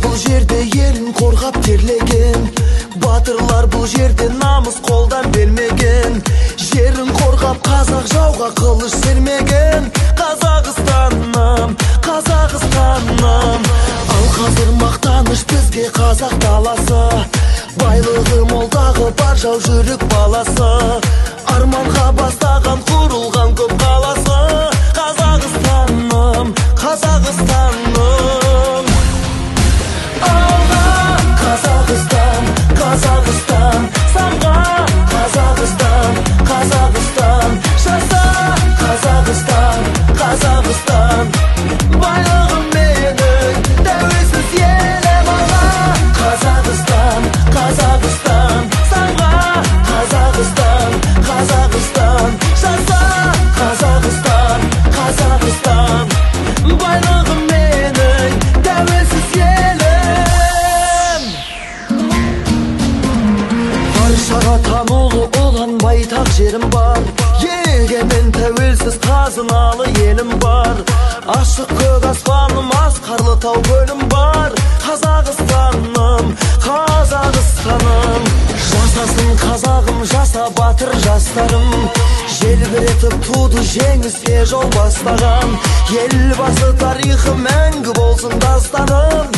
Бұл жерде елін қорғап терлеген, батырлар бұл жерде намыс қолдан бермеген. Жерін қорғап қазақ жауға қылыш сермеген. Қазақстаным, Қазақстаным. Ал қазір мақтаныш бізге қазақ даласы, байлығы молдағы бар жау жүрек баласы. Арманға бастаған құрылған көп қаласы. Қазақстаным, Қазақстаным. Қазақстан, самға Қазақстан, Қазақстан, жаса Қазақстан, Қазақстан. Байлығым менің тәуелсіз елім ала. Қазақстан, Қазақстан, самға Қазақстан, Қазақстан, жаса Қазақстан, Қазақстан. Байлығым менің тәуелсіз елім. Баршаға танылы olan байтақ жерім бар. Егемен тәуелсіз қазыналы елім бар. Ашық көк аспаным, асқарлы тау көлім бар. Қазақстаным, Қазақстаным. Жасасын қазағым, жаса батыр жастарым. Желбіретіп туды жеңіске жол бастаған. Елбасы тарихы мәңгі болсын дастаным.